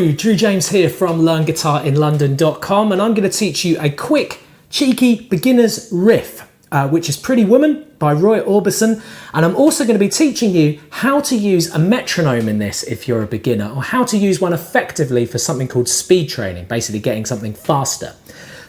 Hello, Drew James here from LearnGuitarInLondon.com, and I'm going to teach you a quick, cheeky beginner's riff, which is Pretty Woman by Orbison, and I'm also going to be teaching you how to use a metronome in this if you're a beginner, or how to use one effectively for something called speed training, basically getting something faster.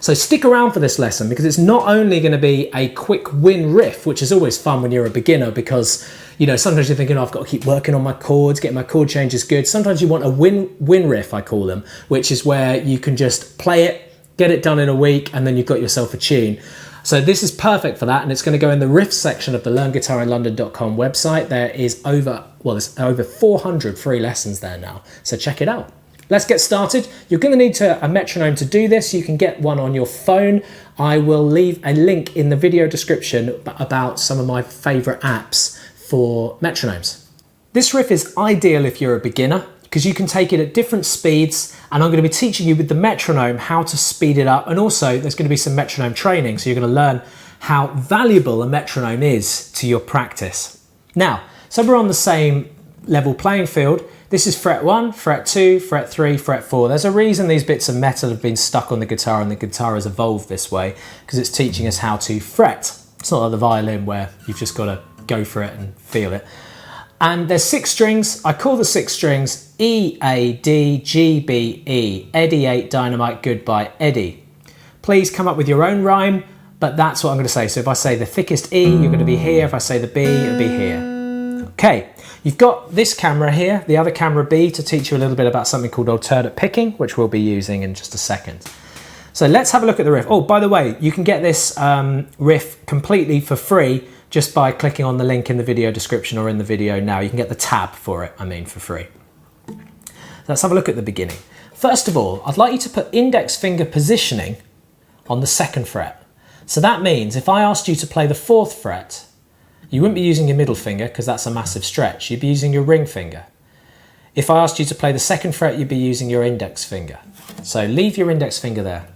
So stick around for this lesson because it's not only going to be a quick win riff, which is always fun when you're a beginner because, you know, sometimes you're thinking, oh, I've got to keep working on my chords, getting my chord changes good. Sometimes you want a win riff, I call them, which is where you can just play it, get it done in a week, and then you've got yourself a tune. So this is perfect for that, and it's going to go in the riff section of the LearnGuitarInLondon.com website. There's over 400 free lessons there now, so check it out. Let's get started. You're going to need a metronome to do this. You can get one on your phone. I will leave a link in the video description about some of my favourite apps for metronomes. This riff is ideal if you're a beginner because you can take it at different speeds, and I'm going to be teaching you with the metronome how to speed it up, and also there's going to be some metronome training, so you're going to learn how valuable a metronome is to your practice. Now, so we're on the same level playing field. This is fret 1, fret 2, fret 3, fret 4. There's a reason these bits of metal have been stuck on the guitar and the guitar has evolved this way, because it's teaching us how to fret. It's not like the violin where you've just got to go for it and feel it. And there's 6 strings. I call the 6 strings E, A, D, G, B, E. Eddie 8, dynamite, goodbye, Eddie. Please come up with your own rhyme, but that's what I'm going to say. So if I say the thickest E, you're going to be here. If I say the B, it'll be here. Okay, you've got this camera here, the other camera B, to teach you a little bit about something called alternate picking, which we'll be using in just a second. So let's have a look at the riff. Oh, by the way, you can get this riff completely for free just by clicking on the link in the video description or in the video now. You can get the tab for it, for free. Let's have a look at the beginning. First of all, I'd like you to put index finger positioning on the 2nd fret. So that means if I asked you to play the 4th fret, you wouldn't be using your middle finger because that's a massive stretch. You'd be using your ring finger. If I asked you to play the 2nd fret, you'd be using your index finger. So leave your index finger there.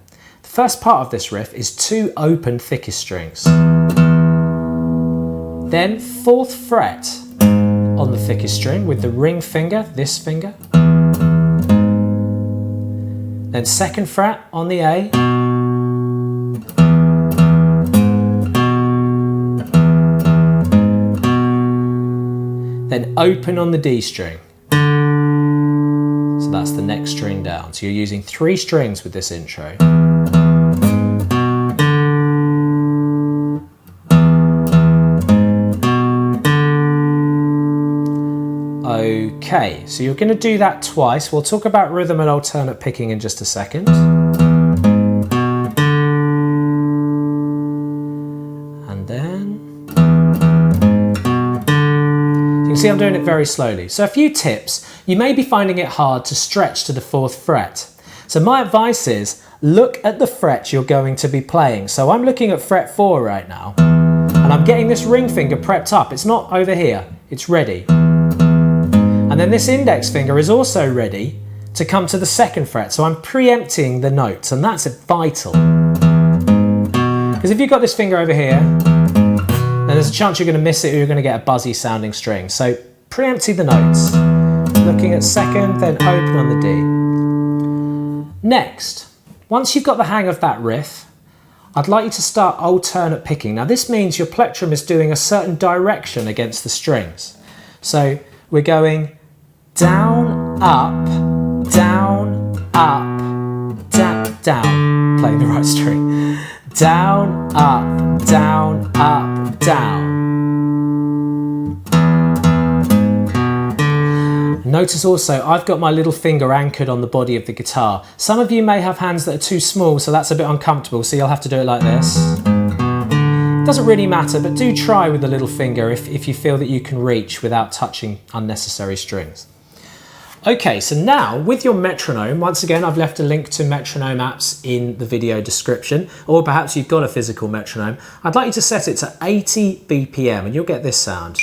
The first part of this riff is 2 open thickest strings. Then 4th fret on the thickest string with the ring finger, this finger. Then 2nd fret on the A. Then open on the D string. So that's the next string down. So you're using 3 strings with this intro. Okay, so you're going to do that twice. We'll talk about rhythm and alternate picking in just a second. And then you can see I'm doing it very slowly. So a few tips. You may be finding it hard to stretch to the 4th fret. So my advice is look at the fret you're going to be playing. So I'm looking at fret 4 right now, and I'm getting this ring finger prepped up. It's not over here, it's ready. And then this index finger is also ready to come to the 2nd fret. So I'm preempting the notes, and that's vital. Because if you've got this finger over here, then there's a chance you're going to miss it or you're going to get a buzzy sounding string. So preempting the notes. Looking at 2nd, then open on the D. Next, once you've got the hang of that riff, I'd like you to start alternate picking. Now this means your plectrum is doing a certain direction against the strings. So we're going down, up, down, up, down, down, playing the right string. Down, up, down, up, down. Notice also, I've got my little finger anchored on the body of the guitar. Some of you may have hands that are too small, so that's a bit uncomfortable, so you'll have to do it like this. Doesn't really matter, but do try with the little finger if you feel that you can reach without touching unnecessary strings. Okay, so now with your metronome, once again, I've left a link to metronome apps in the video description, or perhaps you've got a physical metronome. I'd like you to set it to 80 BPM and you'll get this sound.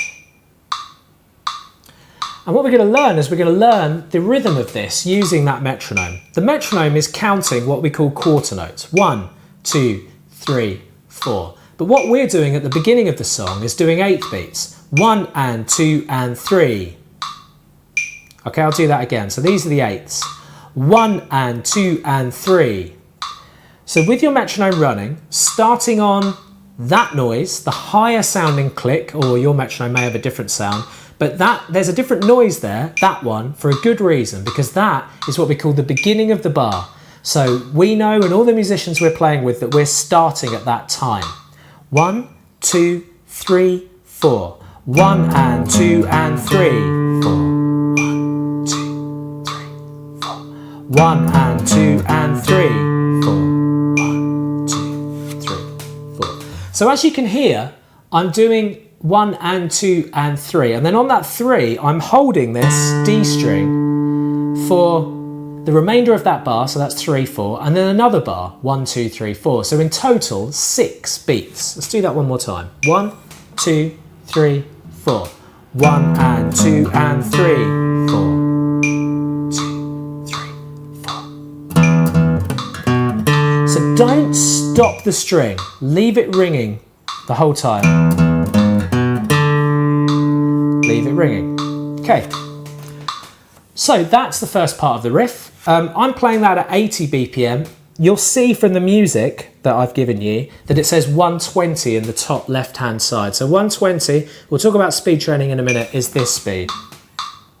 And what we're going to learn is we're going to learn the rhythm of this using that metronome. The metronome is counting what we call quarter notes. 1, 2, 3, 4. But what we're doing at the beginning of the song is doing 8th beats. 1 and 2 and 3. Okay, I'll do that again. So these are the eighths. 1 and 2 and 3. So with your metronome running, starting on that noise, the higher sounding click, or your metronome may have a different sound, but there's a different noise there, that one, for a good reason, because that is what we call the beginning of the bar. So we know, and all the musicians we're playing with, that we're starting at that time. 1, 2, 3, 4. 1 and 2 and 3, 4. 1, 2, 3, 4. 1 and 2 and 3, 4. 1, 2, 3, 4. So as you can hear, I'm doing 1 and 2 and 3, and then on that 3 I'm holding this D string for the remainder of that bar, so that's 3, 4, and then another bar, 1, 2, 3, 4. So in total 6 beats. Let's do that one more time. 1, 2, 3, 4. 1 and 2 and 3, 4. 2, 3, 4. So don't stop the string, leave it ringing the whole time. Leave it ringing. Okay, so that's the first part of the riff. I'm playing that at 80 BPM. You'll see from the music that I've given you that it says 120 in the top left hand side. So 120, we'll talk about speed training in a minute, is this speed.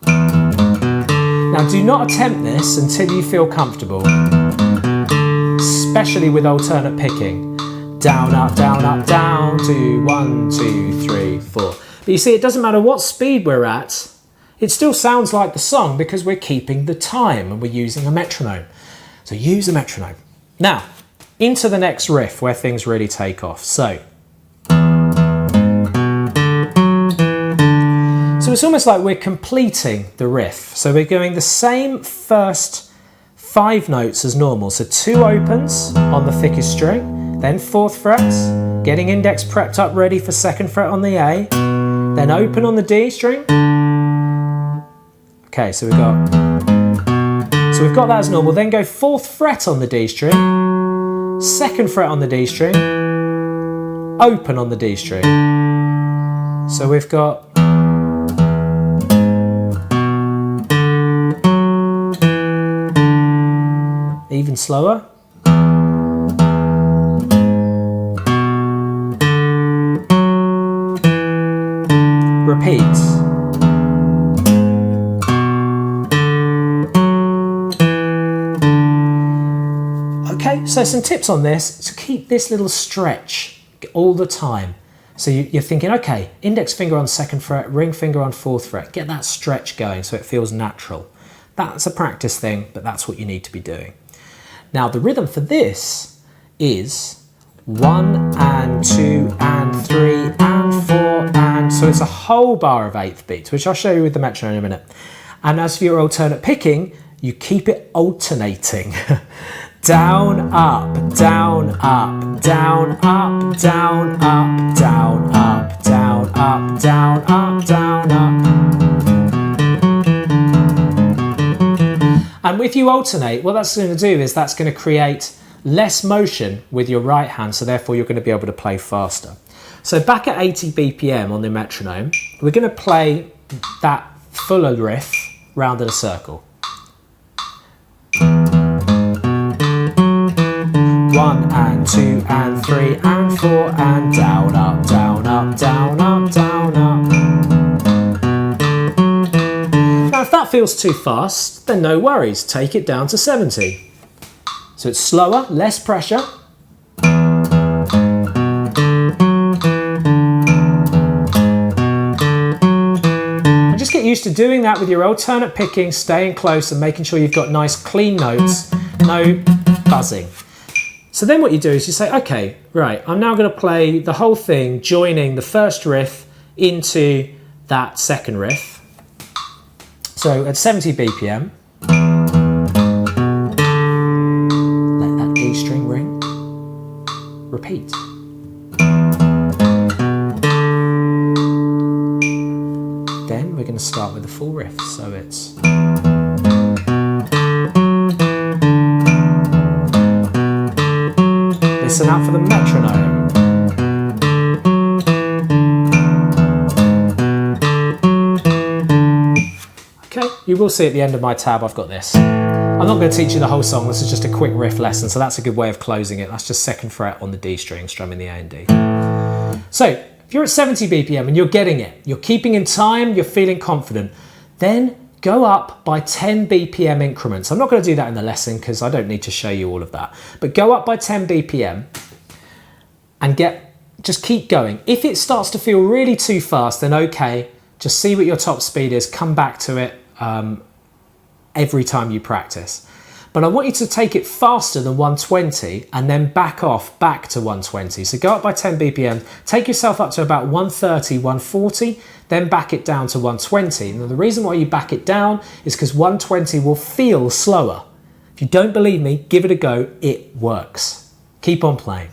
Now do not attempt this until you feel comfortable, especially with alternate picking. Down, up, down to 1, 2, 3, 4. But you see, it doesn't matter what speed we're at, it still sounds like the song because we're keeping the time and we're using a metronome. So use a metronome. Now, into the next riff where things really take off. So it's almost like we're completing the riff. So we're going the same first 5 notes as normal. So 2 opens on the thickest string, then 4th fret, getting index prepped up ready for 2nd fret on the A, then open on the D string. Okay, so we've got that as normal. Then go 4th fret on the D string, 2nd fret on the D string, open on the D string. So we've got even slower. Repeat. Okay, so some tips on this to keep this little stretch all the time. So you're thinking, okay, index finger on 2nd fret, ring finger on 4th fret. Get that stretch going so it feels natural. That's a practice thing, but that's what you need to be doing. Now the rhythm for this is 1 and 2 and 3 and 4 and, so it's a whole bar of 8th beats, which I'll show you with the metronome in a minute. And as for your alternate picking, you keep it alternating. Down, up, down, up, down, up, down, up, down, up, down, up, down, up, down, up. And if you alternate, what that's going to do is that's going to create less motion with your right hand, so therefore you're going to be able to play faster. So back at 80 BPM on the metronome, we're going to play that fuller riff round in a circle. 1 and 2 and 3 and 4 and down, up, down, up, down, up, down, up. Now if that feels too fast, then no worries, take it down to 70. So it's slower, less pressure. And just get used to doing that with your alternate picking, staying close and making sure you've got nice clean notes, no buzzing. So then what you do is you say, okay, right, I'm now going to play the whole thing, joining the first riff into that second riff. So at 70 BPM, let that D string ring, repeat. Then we're going to start with the full riff, so it's... Listen out for the metronome. Okay, you will see at the end of my tab I've got this. I'm I'm not going to teach you the whole song, this is just a quick riff lesson, so that's a good way of closing it. That's just 2nd fret on the D string, strumming the A and D. So, if you're at 70 BPM and you're getting it, you're keeping in time, you're feeling confident, then go up by 10 BPM increments. I'm not going to do that in the lesson because I don't need to show you all of that, but go up by 10 BPM and just keep going. If it starts to feel really too fast, then okay, just see what your top speed is, come back to it every time you practice. But I want you to take it faster than 120 and then back off back to 120. So go up by 10 BPM, take yourself up to about 130, 140, then back it down to 120. And the reason why you back it down is because 120 will feel slower. If you don't believe me, give it a go, it works. Keep on playing.